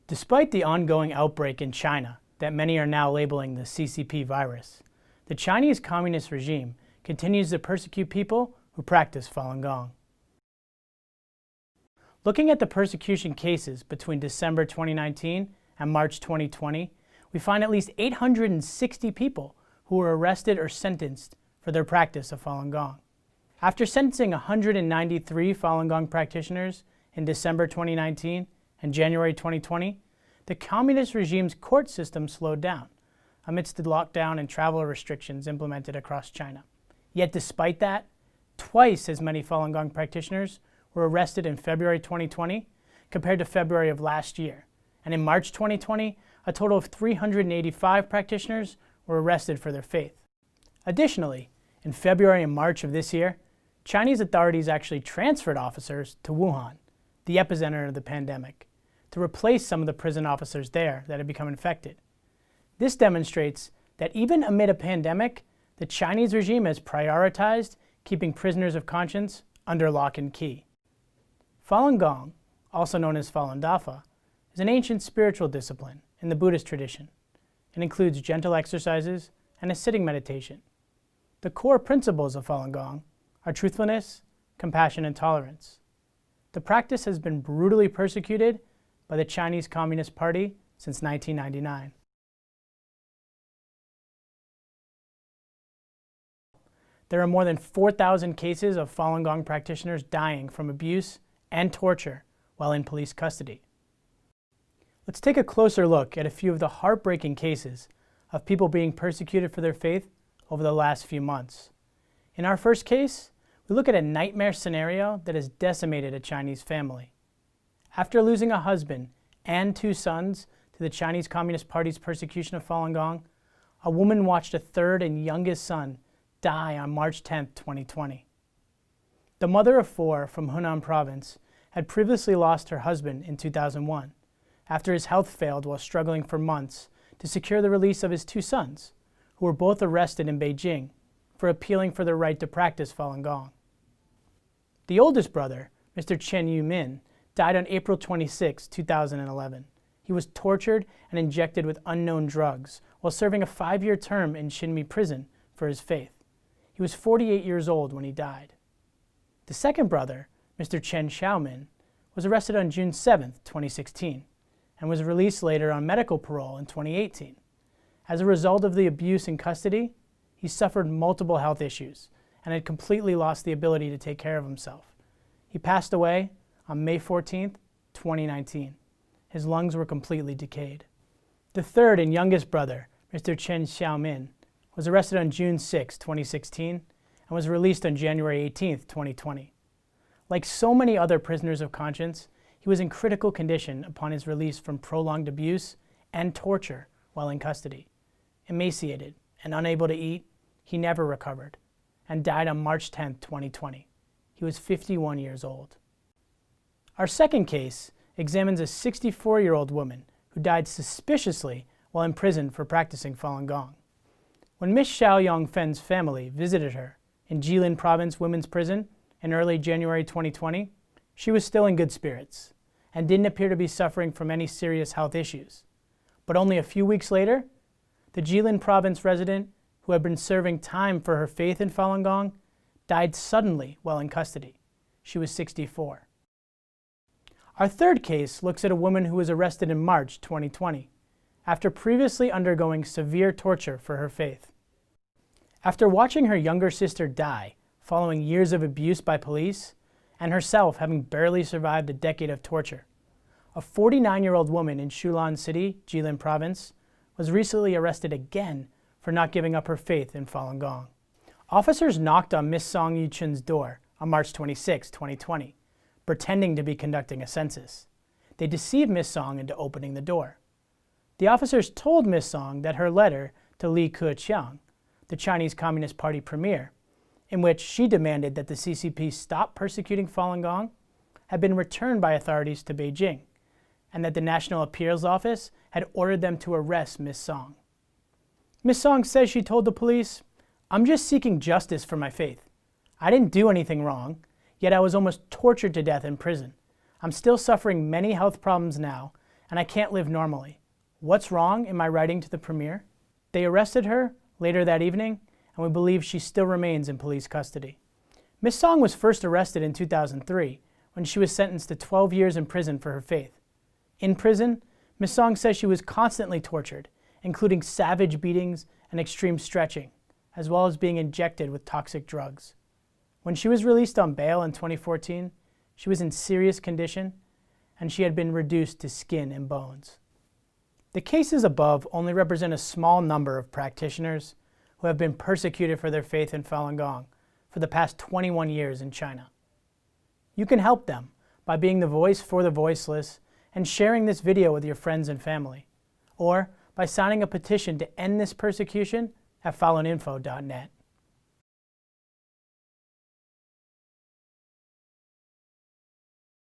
Despite the ongoing outbreak in China that many are now labeling the CCP virus, the Chinese Communist regime continues to persecute people who practice Falun Gong. Looking at the persecution cases between December 2019 and March 2020, we find at least 860 people who were arrested or sentenced for their practice of Falun Gong. After sentencing 193 Falun Gong practitioners in December 2019 and January 2020, the communist regime's court system slowed down amidst the lockdown and travel restrictions implemented across China. Yet despite that, twice as many Falun Gong practitioners were arrested in February 2020 compared to February of last year. And in March 2020, a total of 385 practitioners were arrested for their faith. Additionally, in February and March of this year, Chinese authorities actually transferred officers to Wuhan, the epicenter of the pandemic, to replace some of the prison officers there that had become infected. This demonstrates that even amid a pandemic, the Chinese regime has prioritized keeping prisoners of conscience under lock and key. Falun Gong, also known as Falun Dafa, is an ancient spiritual discipline in the Buddhist tradition. It includes gentle exercises and a sitting meditation. The core principles of Falun Gong are truthfulness, compassion, and tolerance. The practice has been brutally persecuted by the Chinese Communist Party since 1999. There are more than 4,000 cases of Falun Gong practitioners dying from abuse and torture while in police custody. Let's take a closer look at a few of the heartbreaking cases of people being persecuted for their faith over the last few months. In our first case, we look at a nightmare scenario that has decimated a Chinese family. After losing a husband and 2 sons to the Chinese Communist Party's persecution of Falun Gong, a woman watched a third and youngest son die on March 10, 2020. The mother of 4 from Hunan province had previously lost her husband in 2001 after his health failed while struggling for months to secure the release of his 2 sons, who were both arrested in Beijing for appealing for their right to practice Falun Gong. The oldest brother, Mr. Chen Yumin, died on April 26, 2011. He was tortured and injected with unknown drugs while serving a 5-year term in Xinmi prison for his faith. He was 48 years old when he died. The second brother, Mr. Chen Xiaomin, was arrested on June 7, 2016, and was released later on medical parole in 2018. As a result of the abuse in custody, he suffered multiple health issues and had completely lost the ability to take care of himself. He passed away on May 14, 2019. His lungs were completely decayed. The third and youngest brother, Mr. Chen Xiaomin, was arrested on June 6, 2016, and was released on January 18, 2020. Like so many other prisoners of conscience, he was in critical condition upon his release from prolonged abuse and torture while in custody. Emaciated and unable to eat, he never recovered and died on March 10, 2020. He was 51 years old. Our second case examines a 64-year-old woman who died suspiciously while in prison for practicing Falun Gong. When Ms. Xiao Yongfen's family visited her in Jilin Province Women's Prison in early January 2020, she was still in good spirits and didn't appear to be suffering from any serious health issues. But only a few weeks later, the Jilin Province resident, who had been serving time for her faith in Falun Gong, died suddenly while in custody. She was 64. Our third case looks at a woman who was arrested in March 2020 after previously undergoing severe torture for her faith. After watching her younger sister die following years of abuse by police and herself having barely survived a decade of torture, a 49-year-old woman in Shulan City, Jilin Province, was recently arrested again for not giving up her faith in Falun Gong. Officers knocked on Miss Song Yuchun's door on March 26, 2020, pretending to be conducting a census. They deceived Miss Song into opening the door. The officers told Miss Song that her letter to Li Keqiang, the Chinese Communist Party premier, in which she demanded that the CCP stop persecuting Falun Gong, had been returned by authorities to Beijing, and that the National Appeals Office had ordered them to arrest Miss Song. Miss Song says she told the police, "I'm just seeking justice for my faith. I didn't do anything wrong, yet I was almost tortured to death in prison. I'm still suffering many health problems now, and I can't live normally. What's wrong in my writing to the premier? They arrested her later that evening, and we believe she still remains in police custody. Ms. Song was first arrested in 2003 when she was sentenced to 12 years in prison for her faith. In prison, Ms. Song says she was constantly tortured, including savage beatings and extreme stretching, as well as being injected with toxic drugs. When she was released on bail in 2014, she was in serious condition, and she had been reduced to skin and bones. The cases above only represent a small number of practitioners who have been persecuted for their faith in Falun Gong for the past 21 years in China. You can help them by being the voice for the voiceless and sharing this video with your friends and family, or by signing a petition to end this persecution at faluninfo.net.